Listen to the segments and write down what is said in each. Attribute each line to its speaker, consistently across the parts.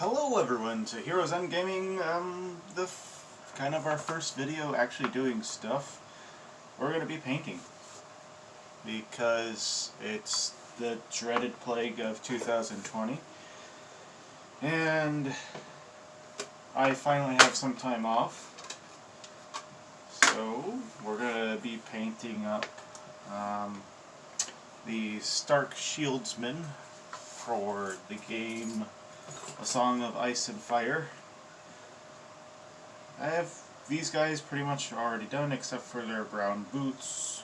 Speaker 1: Hello everyone to Heroes End Gaming, kind of our first video actually doing stuff. We're going to be painting, because it's the dreaded plague of 2020, and I finally have some time off, so we're going to be painting up the Stark Shieldsman for the game A Song of Ice and Fire. I have these guys pretty much already done, except for their brown boots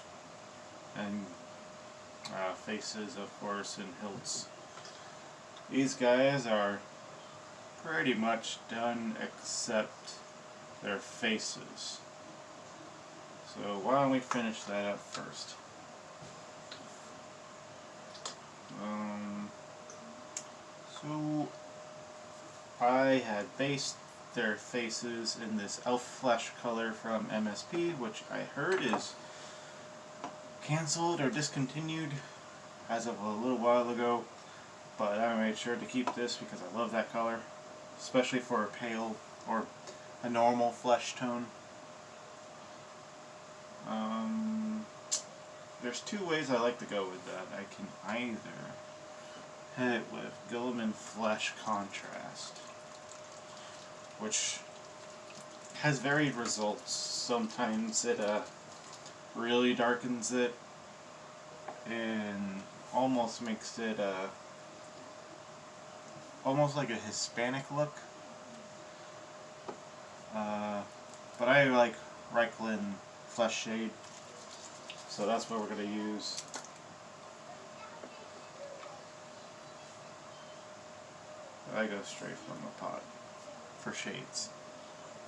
Speaker 1: and faces, of course, and hilts. These guys are pretty much done except their faces. So why don't we finish that up first? So I had based their faces in this elf flesh color from MSP, which I heard is cancelled or discontinued as of a little while ago, but I made sure to keep this because I love that color, especially for a pale or a normal flesh tone. There's two ways I like to go with that. I can either hit it with Guilliman Flesh Contrast, which has varied results. Sometimes it really darkens it and almost makes it almost like a Hispanic look. But I like Reikland Flesh Shade, so that's what we're going to use. I go straight from the pot for shades,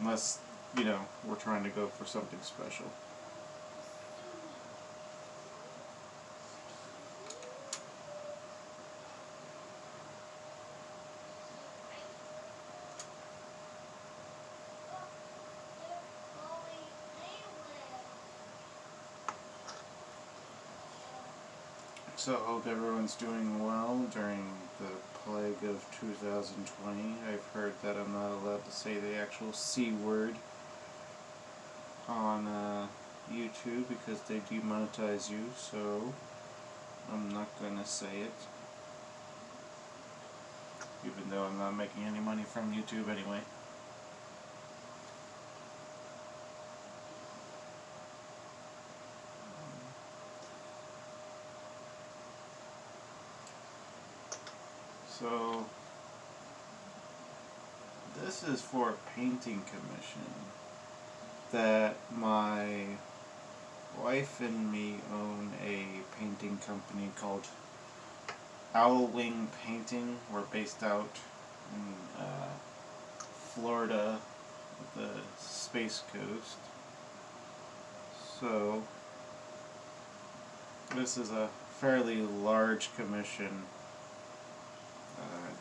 Speaker 1: unless, you know, we're trying to go for something special. So I hope everyone's doing well during the plague of 2020. I've heard that I'm not allowed to say the actual C word on YouTube because they demonetize you, so I'm not gonna say it. Even though I'm not making any money from YouTube anyway. So this is for a painting commission that my wife and me own a painting company called Owl Wing Painting. We're based out in Florida, the Space Coast. So this is a fairly large commission.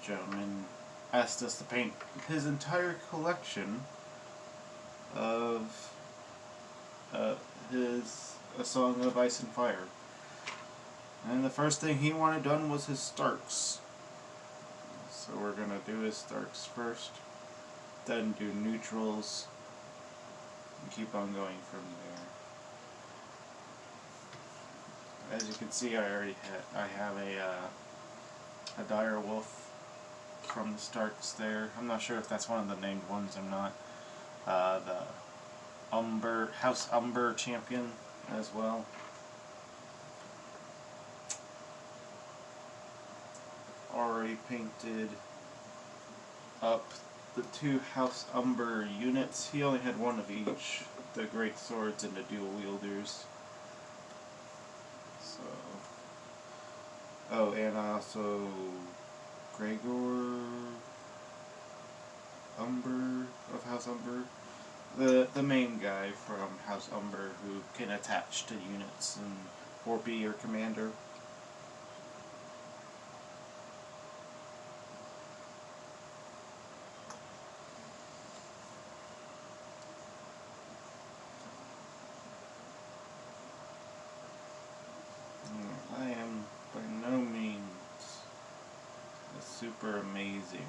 Speaker 1: Gentleman asked us to paint his entire collection of his A Song of Ice and Fire. And the first thing he wanted done was his Starks. So we're going to do his Starks first, then do neutrals, and keep on going from there. As you can see, I have a dire wolf from the Starks there. I'm not sure if that's one of the named ones or not. The House Umber champion as well. Already painted up the two House Umber units. He only had one of each, the Great Swords and the Dual Wielders. So, oh, and also Gregor Umber of House Umber, the main guy from House Umber who can attach to units and or be your commander. I am by no means a super amazing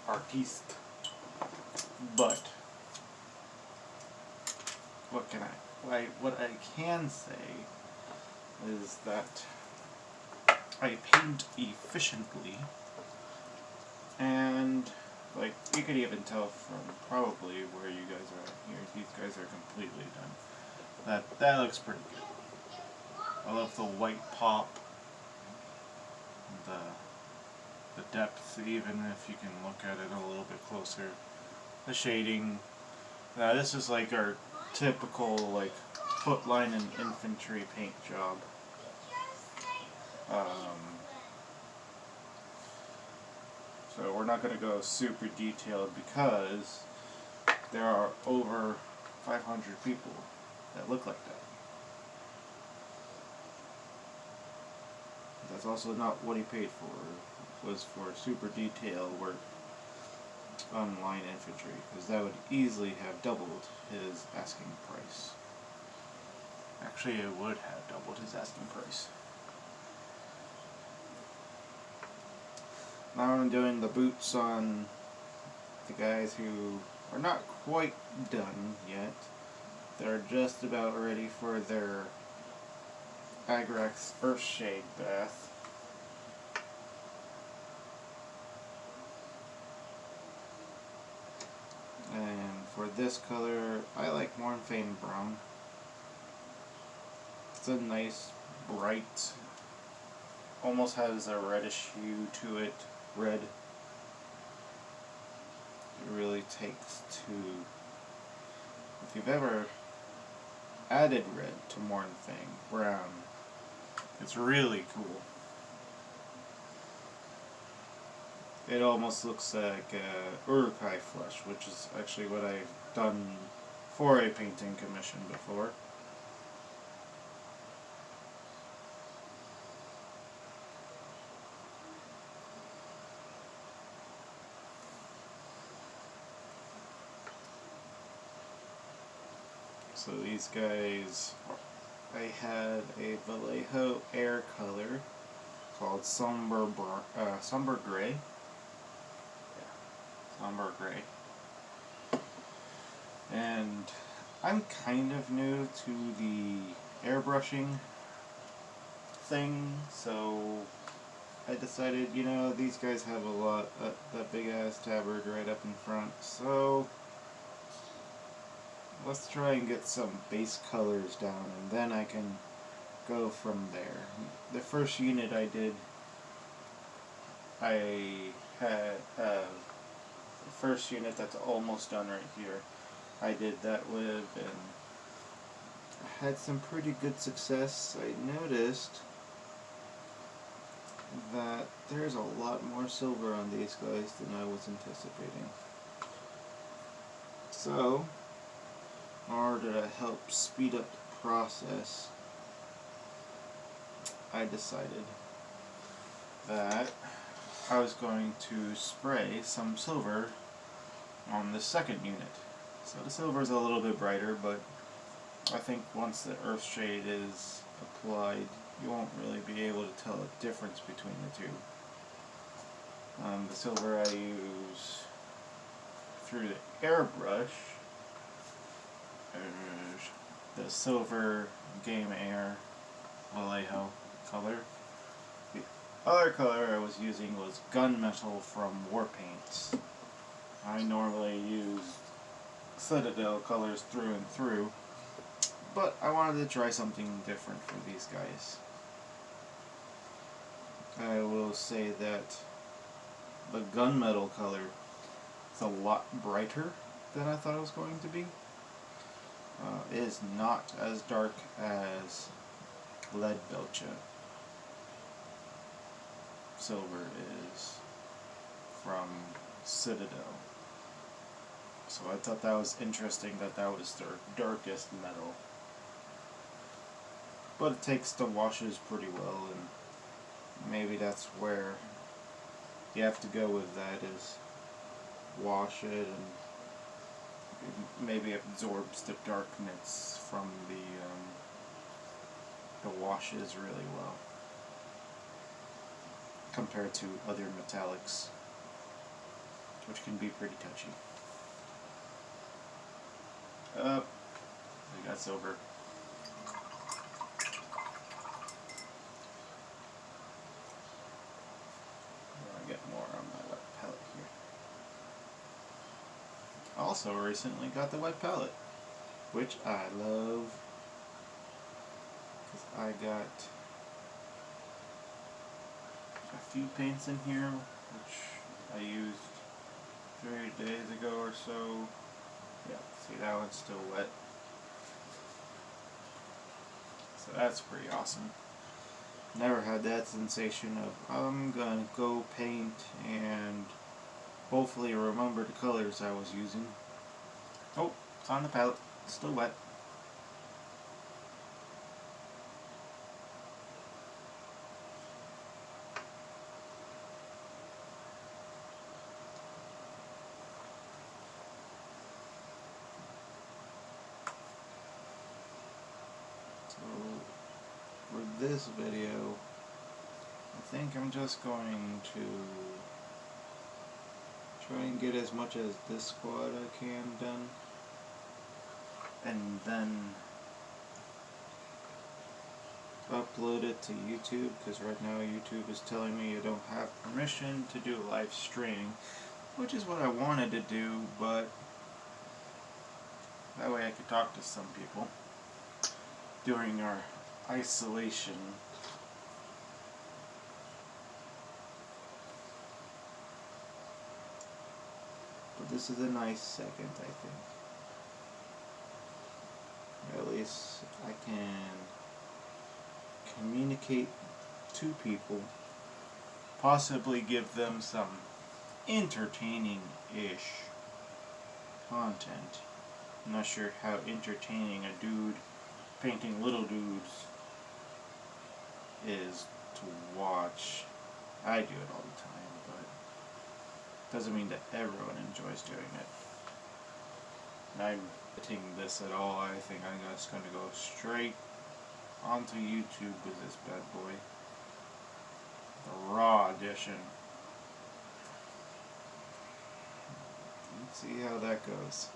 Speaker 1: artiste. But what I can say is that I paint efficiently, and like you could even tell from probably where you guys are here. These guys are completely done. That looks pretty good. I love the white pop, the depth, even if you can look at it a little bit closer. The shading. This is like our typical like footline and infantry paint job. So we're not going to go super detailed because there are over 500 people that look like that. That's also not what he paid for. It was for super detailed work on line infantry, because that would easily have doubled his asking price. Actually, it would have doubled his asking price. Now I'm doing the boots on the guys who are not quite done yet. They're just about ready for their Agrax Earthshade bath. And for this color, I like Mornfane Brown. It's a nice, bright, almost has a reddish hue to it. Red. It really takes to, if you've ever added red to Mornfane Brown, it's really cool. It almost looks like Uruk-hai flesh, which is actually what I've done for a painting commission before. So these guys, I had a Vallejo Air color called Somber Gray. Somber Gray. And I'm kind of new to the airbrushing thing, so I decided, you know, these guys have a lot, that big ass tabard right up in front, so let's try and get some base colors down, and then I can go from there. The first unit I did, I had the first unit that's almost done right here. I did that with, and I had some pretty good success. I noticed that there's a lot more silver on these guys than I was anticipating. So, in order to help speed up the process, I decided that I was going to spray some silver on the second unit. So the silver is a little bit brighter, but I think once the Earthshade is applied, you won't really be able to tell a difference between the two. The silver I use through the airbrush is the Silver Game Air Vallejo color. The other color I was using was Gunmetal from Warpaints. I normally use Citadel colors through and through, but I wanted to try something different for these guys. I will say that the Gunmetal color is a lot brighter than I thought it was going to be. It is not as dark as Lead Belcha silver is from Citadel. So I thought that was interesting that that was their darkest metal. But it takes the washes pretty well, and maybe that's where you have to go with that, is wash it and maybe absorbs the darkness from the washes really well compared to other metallics. which can be pretty touchy. I got silver. I get more on my wet palette here. Also recently got the wet palette, which I love, because I got a few paints in here which I used 3 days ago or so. Yeah, see, that one's still wet. So that's pretty awesome. Never had that sensation of I'm gonna go paint and hopefully remember the colors I was using. Oh, it's on the palette. It's still wet. For this video, I think I'm just going to try and get as much as this squad I can done, and then upload it to YouTube, because right now YouTube is telling me you don't have permission to do live streaming, which is what I wanted to do, but that way I could talk to some people during our isolation. But this is a nice second, I think. At least I can communicate to people, possibly give them some entertaining-ish content. I'm not sure how entertaining a dude painting little dudes is to watch. I do it all the time, but doesn't mean that everyone enjoys doing it. And I'm editing this at all. I think I'm just going to go straight onto YouTube with this bad boy. The raw edition. Let's see how that goes.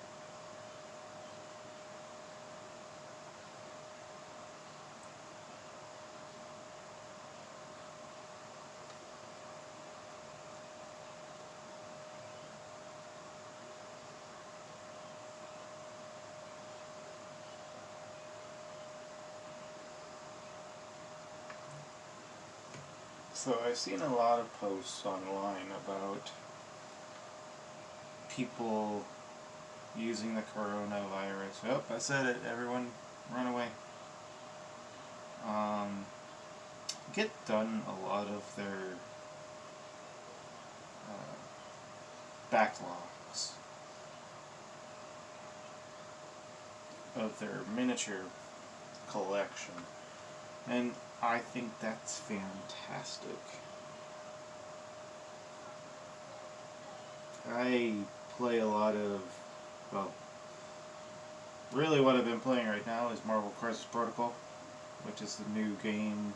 Speaker 1: So I've seen a lot of posts online about people using the coronavirus. Oh, I said it. Everyone run away. Get done a lot of their backlogs of their miniature collection. And I think that's fantastic. I play a lot of, well, really what I've been playing right now is Marvel Crisis Protocol, which is the new game,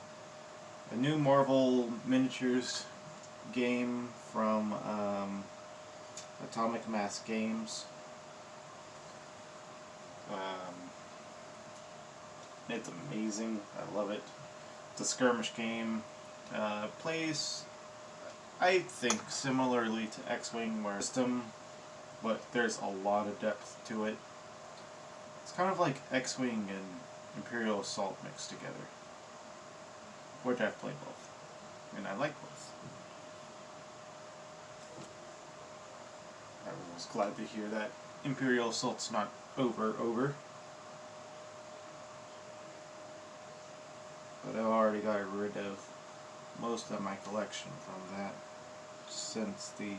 Speaker 1: a new Marvel miniatures game from Atomic Mass Games. It's amazing. I love it. It's a skirmish game. Plays, I think, similarly to X-Wing, where system, but there's a lot of depth to it. It's kind of like X-Wing and Imperial Assault mixed together, which I've played both, and I like both. I was glad to hear that Imperial Assault's not over. But I've already got rid of most of my collection from that since the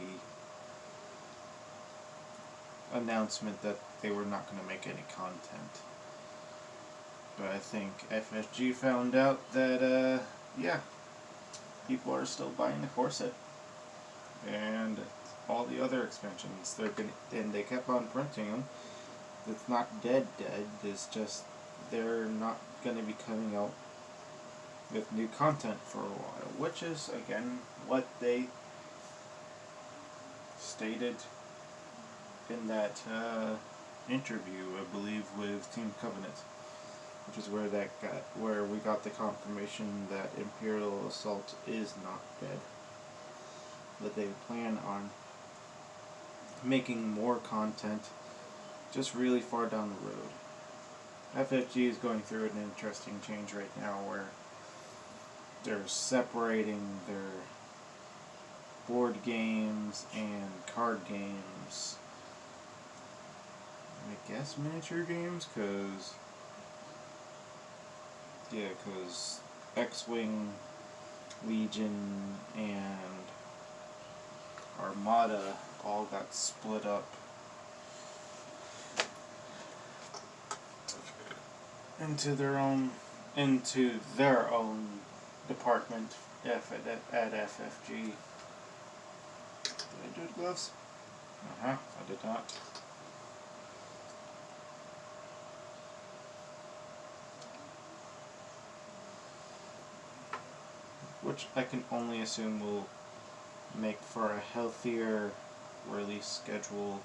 Speaker 1: announcement that they were not going to make any content. But I think FSG found out that, yeah, people are still buying the core set. And all the other expansions, and they kept on printing them. It's not dead, it's just they're not going to be coming out with new content for a while, which is, again, what they stated in that interview, I believe, with Team Covenant, which is where we got the confirmation that Imperial Assault is not dead. That they plan on making more content just really far down the road. FFG is going through an interesting change right now where they're separating their board games and card games. I guess miniature games, because X-Wing, Legion, and Armada all got split up into their own department at FFG. Did I do it, gloves? I did not. Which I can only assume will make for a healthier release schedule.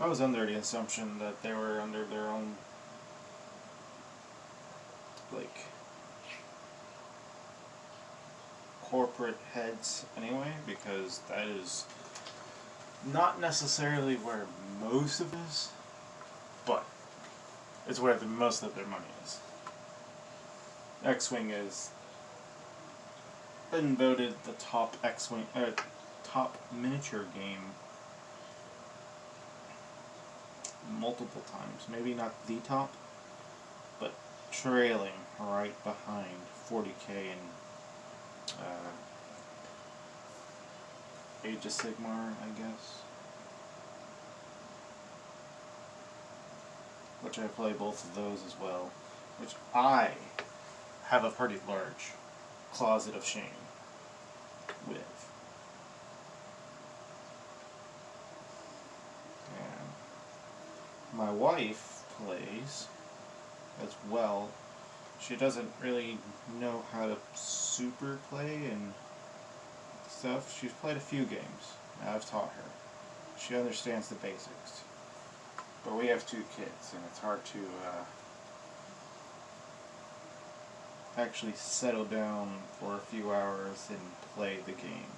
Speaker 1: I was under the assumption that they were under their own, like, corporate heads anyway, because that is not necessarily where most of it is, but it's where most of their money is. X-Wing has been voted the top top miniature game multiple times. Maybe not the top, but trailing right behind 40K and Age of Sigmar, I guess. Which I play both of those as well. Which I have a pretty large closet of shame with. And my wife plays as well. She doesn't really know how to super play and stuff. She's played a few games. I've taught her. She understands the basics. But we have 2 kids, and it's hard to actually settle down for a few hours and play the game.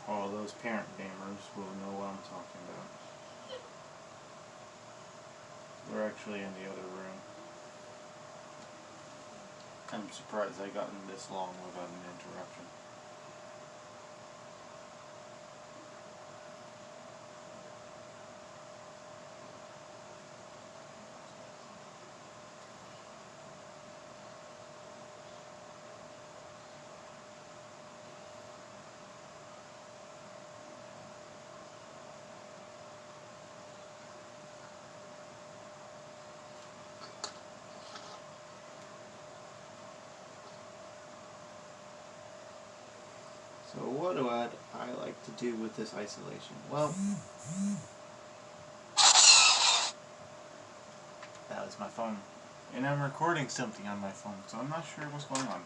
Speaker 1: All those parent gamers will know what I'm talking about. They're actually in the other room. I'm surprised I gotten this long without an interruption. So what do I like to do with this isolation? Well, that was my phone. And I'm recording something on my phone, so I'm not sure what's going on.